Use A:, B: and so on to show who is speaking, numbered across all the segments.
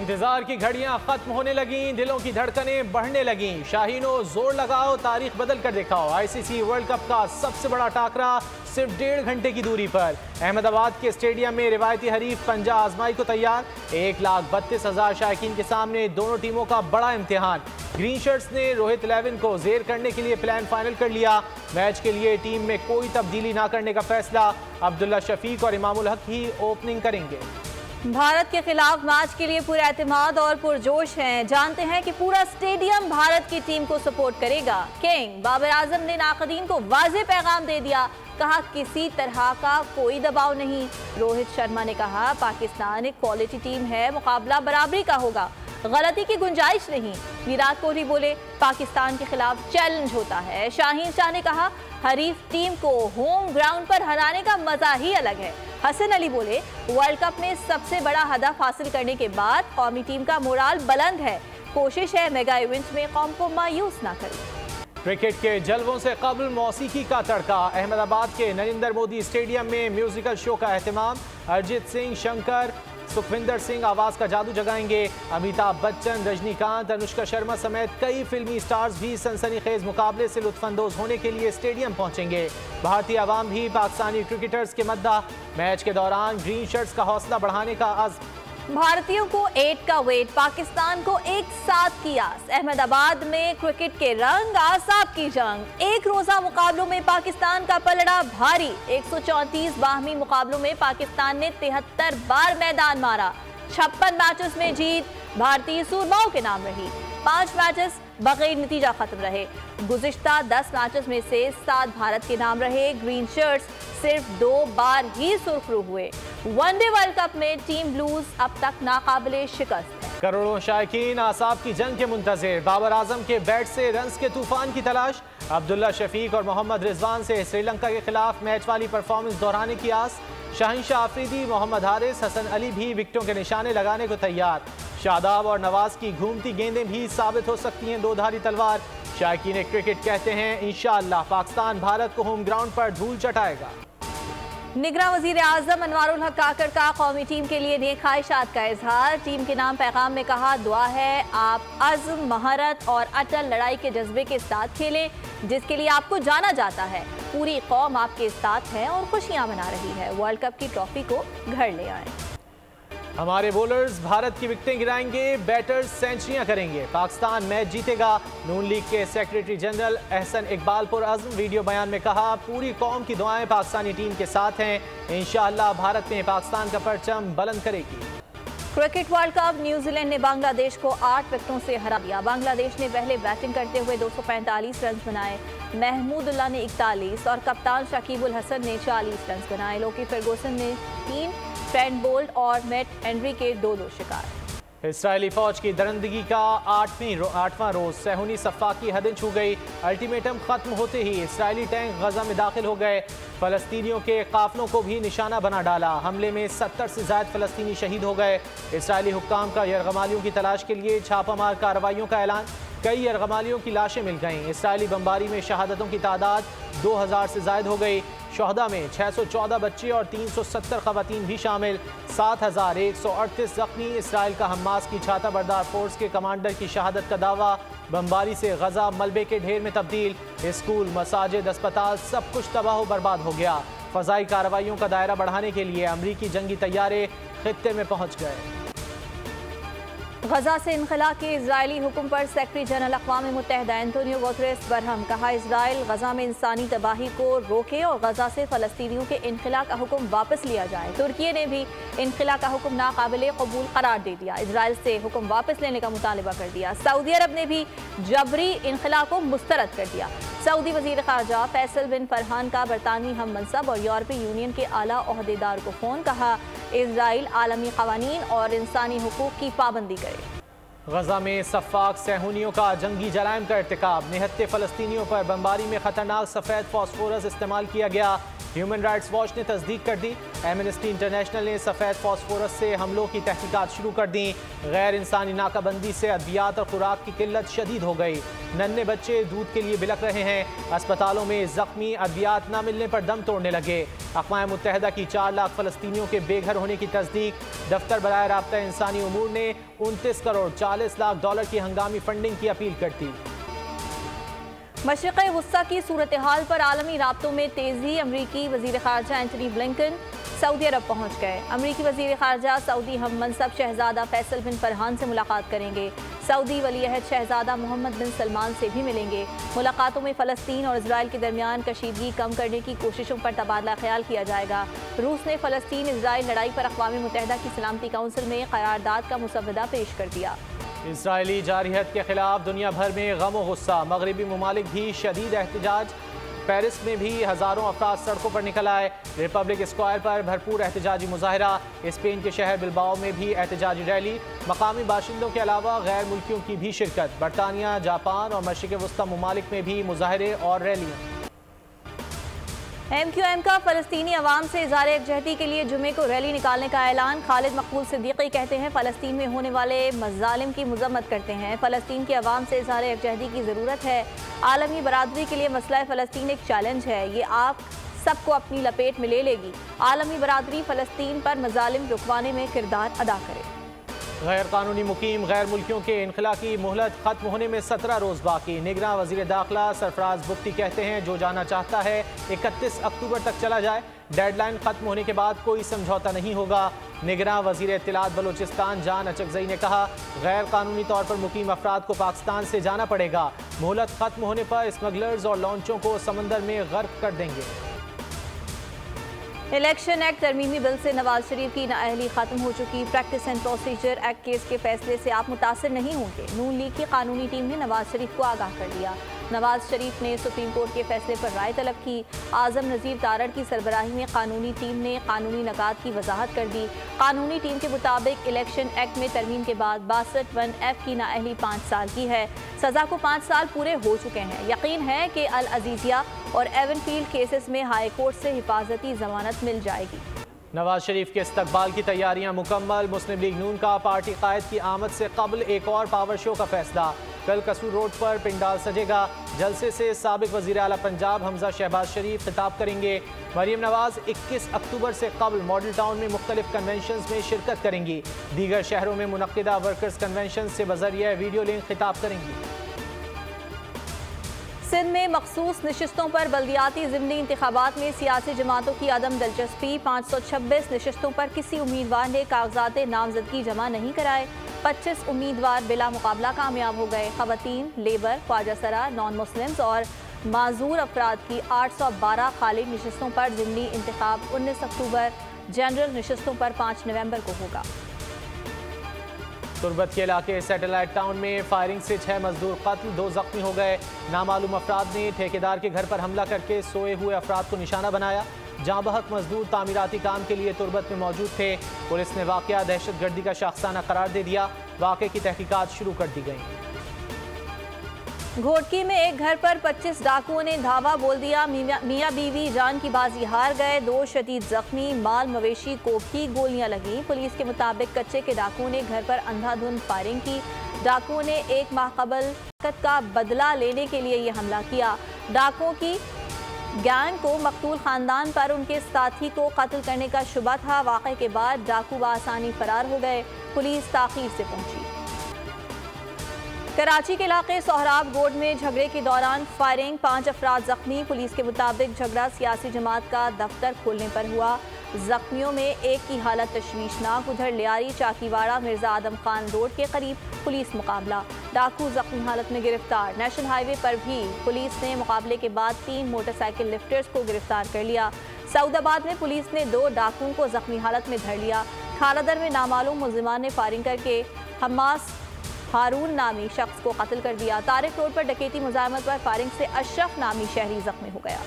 A: इंतजार की घड़ियां खत्म होने लगी, दिलों की धड़कनें बढ़ने लगी। शाहीनों जोर लगाओ, तारीख बदल कर दिखाओ। आईसीसी वर्ल्ड कप का सबसे बड़ा टाकरा सिर्फ 1.5 घंटे की दूरी पर। अहमदाबाद के स्टेडियम में रिवायती हरीफ पंजा आजमाई को तैयार। 1,32,000 शायकीन के सामने दोनों टीमों का बड़ा इम्तिहान। ग्रीन शर्ट्स ने रोहित 11 को जेर करने के लिए प्लान फाइनल कर लिया। मैच के लिए टीम में कोई तब्दीली ना करने का फैसला। अब्दुल्ला शफीक और इमामुल हक ही ओपनिंग करेंगे।
B: भारत के खिलाफ मैच के लिए पूरा एतमाद और पुरजोश हैं। जानते हैं कि पूरा स्टेडियम भारत की टीम को सपोर्ट करेगा। किंग बाबर आजम ने नाक़दीन को वाज़ेह पैगाम दे दिया। कहा किसी तरह का कोई दबाव नहीं। रोहित शर्मा ने कहा पाकिस्तान एक क्वालिटी टीम है, मुकाबला बराबरी का होगा, गलती की गुंजाइश नहीं। विराट कोहली बोले पाकिस्तान के खिलाफ चैलेंज होता है। शाहीन शाह ने कहा हरीफ टीम को होम ग्राउंड पर हराने का मजा ही अलग है। हसन अली बोले वर्ल्ड कप में सबसे बड़ा हदफ हासिल करने के बाद कौमी टीम का मोराल बुलंद है। कोशिश है मेगा इवेंट में कौम को मायूस ना करें।
A: क्रिकेट के जलवों से कबल मौसीकी का तड़का। अहमदाबाद के नरेंद्र मोदी स्टेडियम में म्यूजिकल शो का एहतमाम। अरिजीत सिंह, शंकर, सुखविंदर सिंह आवाज का जादू जगाएंगे। अमिताभ बच्चन, रजनीकांत, अनुष्का शर्मा समेत कई फिल्मी स्टार्स भी सनसनीखेज मुकाबले से लुत्फानंदोज होने के लिए स्टेडियम पहुंचेंगे। भारतीय अवाम भी पाकिस्तानी क्रिकेटर्स के मद्दा। मैच के दौरान ग्रीन शर्ट्स का हौसला बढ़ाने का अज़्म।
B: भारतीयों को 8 का वेट, पाकिस्तान को एक साथ की आस। अहमदाबाद में क्रिकेट के रंग, आसाब की जंग। एक रोजा मुकाबलों में पाकिस्तान का पलड़ा भारी। 134 बाहमी मुकाबलों में पाकिस्तान ने 73 बार मैदान मारा। 56 मैचेस में जीत भारतीय सूरमाओं के नाम रही। 5 मैचेस बगैर नतीजा खत्म रहे। गुज़िश्ता 10 मैचेस में से 7 भारत के नाम रहे। ग्रीन शर्ट्स सिर्फ 2 बार ही सुर्खरू हुए। वनडे वर्ल्ड कप में टीम ब्लूज अब तक नाकाबिले शिकस्त है।
A: करोड़ों शायकीन आसाब की जंग के मुंतज़िर। बाबर आजम के बैट से रन्स के तूफान की तलाश। अब्दुल्ला शफीक और मोहम्मद रिजवान से श्रीलंका के खिलाफ मैच वाली परफॉर्मेंस दोहराने की आस। शाहिनशाह आफरीदी, मोहम्मद हारिस, हसन अली भी विकेटों के निशाने लगाने को तैयार। शादाब और नवाज की घूमती गेंदें भी साबित हो सकती हैं दो-धारी तलवार। शायकीन क्रिकेट कहते हैं इंशाअल्लाह पाकिस्तान भारत को होम ग्राउंड पर धूल चटाएगा।
B: निगरां वज़ीर आज़म अनवारुल हक काकड़ का कौमी टीम के लिए नेक ख्वाहिशात का इजहार। टीम के नाम पैगाम में कहा दुआ है आप अज़्म, महारत और अटल लड़ाई के जज्बे के साथ खेलें जिसके लिए आपको जाना जाता है। पूरी कौम आपके साथ है और खुशियां मना रही है। वर्ल्ड कप की ट्रॉफी को घर ले आए।
A: हमारे बॉलर्स भारत की विकेटें गिराएंगे, बैटर्स सेंचुरियां करेंगे, पाकिस्तान मैच जीतेगा। नून लीग के सेक्रेटरी जनरल एहसन इकबाल पुर अज़्म वीडियो बयान में कहा पूरी कौम की दुआएं पाकिस्तानी टीम के साथ हैं। इंशाअल्लाह भारत में पाकिस्तान का परचम बुलंद करेगी।
B: क्रिकेट वर्ल्ड कप न्यूजीलैंड ने बांग्लादेश को 8 विकेटों से हरा दिया। बांग्लादेश ने पहले बैटिंग करते हुए 245 रन बनाए। महमूदुल्लाह ने 41 और कप्तान शकीबुल हसन ने 40 रन बनाए। लोकी फर्गूसन ने 3, ट्रेंट बोल्ट और मैट हेनरी के 2-2 शिकार।
A: इसराइली फौज की दरिंदगी का 8वां रोज सहूनी सफ़ा की हदें छू गई। अल्टीमेटम खत्म होते ही इसराइली टैंक गजा में दाखिल हो गए। फलस्तीनियों के काफिलों को भी निशाना बना डाला। हमले में 70 से ज़ायद फलस्तीनी शहीद हो गए। इसराइली हुक्काम का यरगमालियों की तलाश के लिए छापामार कार्रवाइयों का ऐलान। कई यरगमालियों की लाशें मिल गईं। इसराइली बमबारी में शहादतों की तादाद 2000 से ज़ायद हो गई। शहदा में 614 बच्चे और 370 खवातीन भी शामिल। 7138 जख्मी। इसराइल का हमास की छाता बरदार फोर्स के कमांडर की शहादत का दावा। बमबारी से गजा मलबे के ढेर में तब्दील। स्कूल, मसाजिद, अस्पताल सब कुछ तबाह बर्बाद हो गया। फ़ज़ाई कार्रवाइयों का दायरा बढ़ाने के लिए अमरीकी जंगी तैयारे खित्ते में पहुँच गए।
B: गजा से इनखला के इजरायली हुक्म पर secretary general अक़वाम मुत्तहिदा Antonio Guterres Barham. कहा इजराइल गजा में इंसानी तबाही को रोके और गजा से फ़लस्तीनियों के इनखला का हुक्म वापस लिया जाए। तुर्की ने भी इनखला का हुक्म नाकाबिले कबूल करार दे दिया। इजराइल से हुक्म वापस लेने का मुतालबा कर दिया। सऊदी अरब ने भी जबरी इनखला को मुस्तरद कर दिया। सऊदी वज़ीर ख़ारजा फैसल बिन फरहान का बरतानवी हम मनसब और यूरोपीय यूनियन के आला ओहदेदार को फ़ोन। कहा इजराइल आलमी क़वानीन और इंसानी हुकूक़ की पाबंदी करे।
A: गजा में सफ़ाक सहूनियों का जंगी जराइम का इर्तिकाब। निहत्ते फ़लस्तीनियों पर बमबारी में ख़तरनाक सफ़ेद फास्फोरस इस्तेमाल किया गया। ह्यूमन राइट्स वॉच ने तस्दीक कर दी। एमनेस्टी इंटरनेशनल ने सफ़ेद फास्फोरस से हमलों की तहकीकात शुरू कर दी। गैर इंसानी नाकाबंदी से अद्वियात और खुराक की किल्लत शदीद हो गई। नन्हे बच्चे दूध के लिए बिलख रहे हैं। अस्पतालों में जख्मी, अद्वियात न मिलने पर दम तोड़ने लगे। अक़वाम मुत्तहिदा की 4 लाख फ़लस्तीनियों के बेघर होने की तस्दीक। दफ्तर बराए राब्ता इंसानी उमूर ने 29 करोड़ 40 लाख डॉलर की हंगामी फंडिंग की अपील कर दी।
B: मशरिक़ वुस्ता की सूरत हाल पर आलमी राब्तों में तेज़ी। अमरीकी वज़ीर ख़ारजा एंटनी ब्लिंकन सऊदी अरब पहुँच गए। अमरीकी वज़ीर ख़ारजा सऊदी हम मनसब शहज़ादा फैसल बिन फरहान से मुलाकात करेंगे। सऊदी वलीअहद शहज़ादा मोहम्मद बिन सलमान से भी मिलेंगे। मुलाकातों में फ़लस्तीन और इजराइल के दरमियान कशीदगी कम करने की कोशिशों पर तबादला ख्याल किया जाएगा। रूस ने फ़लस्तीन इजराइल लड़ाई पर अक़वाम मुत्तहिदा की सलामती कौंसिल में क़रारदाद का मुसवदा पेश कर दिया।
A: इसराइली जारहियत के खिलाफ दुनिया भर में गम और गुस्सा। मगरबी ममालिक भी शदीद एहतजाज। पेरिस में भी हज़ारों अफराद सड़कों पर निकल आए। रिपब्लिक स्क्वायर पर भरपूर एहतजाजी मुजाहरा। स्पेन के शहर बिलबाओ में भी एहतजाजी रैली। मकामी बाशिंदों के अलावा गैर मुल्कियों की भी शिरकत। बरतानिया, जापान और मशरिक़ वस्ता ममालिक में भी मुजाहरे और रैलियाँ।
B: MQM का फ़लस्तीनी अवाम से इज़हार यकजहती के लिए जुमे को रैली निकालने का ऐलान। खालिद मकबूल सिद्दीकी कहते हैं फ़लस्तीन में होने वाले मज़ालिम की मज़म्मत करते हैं। फ़लस्तीन के अवाम से इज़हार यकजहती की ज़रूरत है। आलमी बरादरी के लिए मसला फ़लस्तीन एक चैलेंज है। ये आप सबको अपनी लपेट में ले लेगी। आलमी बरादरी फ़लस्तीन पर मज़ालिम रुकवाने में किरदार अदा करे।
A: गैर कानूनी मुकीम गैर मुल्कियों के इनखला की मोहलत खत्म होने में 17 रोज़ बाकी। निगरान वज़ीर दाखिला सरफराज बुख्ती कहते हैं जो जाना चाहता है 31 अक्टूबर तक चला जाए। डेडलाइन खत्म होने के बाद कोई समझौता नहीं होगा। निगरान वज़ीर इत्तलात बलोचिस्तान जान अचकज़ई ने कहा गैर कानूनी तौर पर मुकीम अफराद को पाकिस्तान से जाना पड़ेगा। मोहलत खत्म होने पर स्मगलर्स और लॉन्चों को समंदर में गर्क कर देंगे।
B: इलेक्शन एक्ट तरमीमी बिल से नवाज शरीफ की नाअहली खत्म हो चुकी। Practice and procedure act case के फैसले से आप मुतासर नहीं होंगे। नून लीग की कानूनी टीम ने नवाज शरीफ को आगाह कर दिया। नवाज शरीफ ने सुप्रीम कोर्ट के फैसले पर राय तलब की। आजम नज़ीर तारड़ की सरबराही में कानूनी टीम ने कानूनी नकात की वजाहत कर दी। कानूनी टीम के मुताबिक इलेक्शन एक्ट में तरमीम के बाद 62(1)F की नाअहली 5 साल की है। सज़ा को 5 साल पूरे हो चुके हैं। यकीन है कि अल अजीजिया और एवनफील्ड केसेस में हाई कोर्ट से हिफाजती जमानत मिल जाएगी।
A: नवाज शरीफ के इस्तकबाल की तैयारियां मुकम्मल। मुस्लिम लीग नून का पार्टी कायद की आमद से कबल एक और पावर शो का फैसला। कल कसूर रोड पर पिंडाल सजेगा। जलसे से साबिक वज़ीर आला पंजाब हमजा शहबाज शरीफ खिताब करेंगे। मरीम नवाज 21 अक्टूबर से कबल मॉडल टाउन में मुख्तलिफ कन्वेंशन में शिरकत करेंगी। दीगर शहरों में मुनक्किदा वर्कर्स कन्वेंशन से बज़रिया वीडियो लिंक खिताब करेंगी।
B: सिंध में मखसूस नशिस्तों पर बल्दियाती ज़िमनी इंतखाबात में सियासी जमातों की अदम दिलचस्पी। 526 नशिस्तों पर किसी उम्मीदवार ने कागजात नामजदगी जमा नहीं कराए। 25 उम्मीदवार बिला मुकाबला कामयाब हो गए। ख़वातीन, लेबर, ख्वाजा सरा, नॉन मुस्लिम्स और माजूर अफराद की 812 खाली नशिस्तों पर ज़िमनी इंतखाब 19 अक्टूबर, जनरल नशिस्तों पर 5 नवंबर को होगा।
A: तुर्बत के इलाके सैटेलाइट टाउन में फायरिंग से 6 मजदूर कत्ल, 2 जख्मी हो गए। नामालूम अफराद ने ठेकेदार के घर पर हमला करके सोए हुए अफराद को निशाना बनाया। जहाँ बहक मजदूर तामीराती काम के लिए तुर्बत में मौजूद थे। पुलिस ने वाक़या दहशतगर्दी का शाखसाना करार दे दिया। वाक़े की तहकीकात शुरू कर दी गई।
B: घोटकी में एक घर पर 25 डाकुओं ने धावा बोल दिया। मियाँ बीवी जान की बाजी हार गए। 2 शदीद जख्मी। माल मवेशी को भी गोलियां लगीं। पुलिस के मुताबिक कच्चे के डाकुओं ने घर पर अंधाधुंध फायरिंग की। डाकुओं ने 1 माह कबल का बदला लेने के लिए यह हमला किया। डाकुओं की गैंग को मकतूल खानदान पर उनके साथी को कत्ल करने का शुबा था। वाक़े के बाद डाकू बआसानी फरार हो गए। पुलिस ताख़ीर से पहुंची। कराची के इलाके सोहराब गोड में झगड़े के दौरान फायरिंग, 5 अफराद जख्मी। पुलिस के मुताबिक झगड़ा सियासी जमात का दफ्तर खोलने पर हुआ। जख्मियों में एक की हालत तशवीशनाक। उधर लियारी चाकीवाड़ा मिर्जा आदम खान रोड के करीब पुलिस मुकाबला। डाकू जख्मी हालत में गिरफ्तार। नेशनल हाईवे पर भी पुलिस ने मुकाबले के बाद 3 मोटरसाइकिल लिफ्टर्स को गिरफ्तार कर लिया। सऊदाबाद में पुलिस ने 2 डाकुओं को जख्मी हालत में धर लिया। खालादर में नामालूम मुल्जिमान ने फायरिंग करके हमास हारून नामी शख्स को कत्ल कर दिया। तारिक रोड पर डकैती मुजाहमत पर फायरिंग से अशरफ नामी शहरी जख्मी हो गया।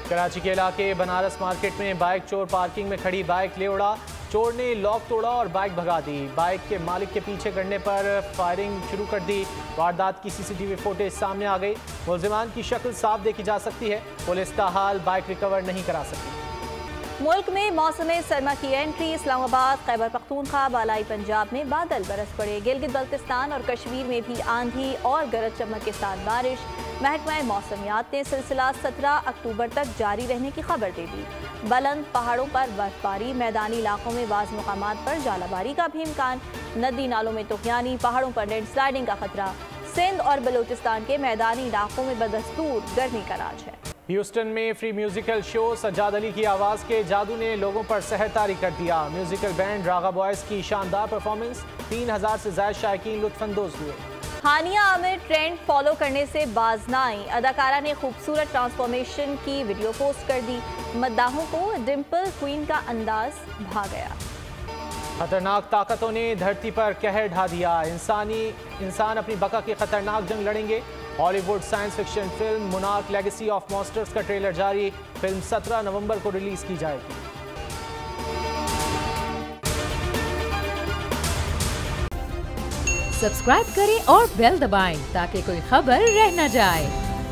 A: कराची के इलाके बनारस मार्केट में बाइक चोर पार्किंग में खड़ी बाइक ले उड़ा। चोर ने लॉक तोड़ा और बाइक भगा दी। बाइक के मालिक के पीछे करने पर फायरिंग शुरू कर दी। वारदात की CCTV फुटेज सामने आ गई। मुल्जिमान की शक्ल साफ देखी जा सकती है। पुलिस ताहाल बाइक रिकवर नहीं करा सकी।
B: मुल्क में मौसम सरमा की एंट्री। इस्लामाबाद, खैबर पख्तूनख्वा, बालाई पंजाब में बादल बरस पड़े। गिलगित बल्तिस्तान और कश्मीर में भी आंधी और गरज चमक के साथ बारिश। महकमा मौसमियात ने सिलसिला 17 अक्टूबर तक जारी रहने की खबर दे दी। बुलंद पहाड़ों पर बर्फबारी, मैदानी इलाकों में बाज़ मुकामात पर जालाबारी का भी इम्कान। नदी नालों में तुफयानी, पहाड़ों पर लैंडस्लाइडिंग का खतरा। सिंध और बलूचिस्तान के मैदानी इलाकों में बदस्तूर गर्मी का राज है।
A: ह्यूस्टन में free musical show Sajjad Ali की आवाज़ के जादू ने लोगों पर सहर तारी कर दिया। म्यूजिकल बैंड रागा बॉयज़ की शानदार परफॉर्मेंस, 3000 से ज़ायद शायकीन लुत्फानंदोज हुए।
B: हानिया आमिर ट्रेंड फॉलो करने से बाज न आई। अदाकारा ने खूबसूरत ट्रांसफॉर्मेशन की वीडियो पोस्ट कर दी। मद्दाहों को डिम्पल क्वीन का अंदाज भा गया।
A: खतरनाक ताकतों ने धरती पर कहर ढा दिया। इंसान अपनी बका की खतरनाक जंग लड़ेंगे। Hollywood science fiction film monarch legacy of monsters का ट्रेलर जारी। फिल्म 17 नवंबर को रिलीज की जाएगी।
C: सब्सक्राइब करें और बेल दबाएं ताकि कोई खबर रह न जाए।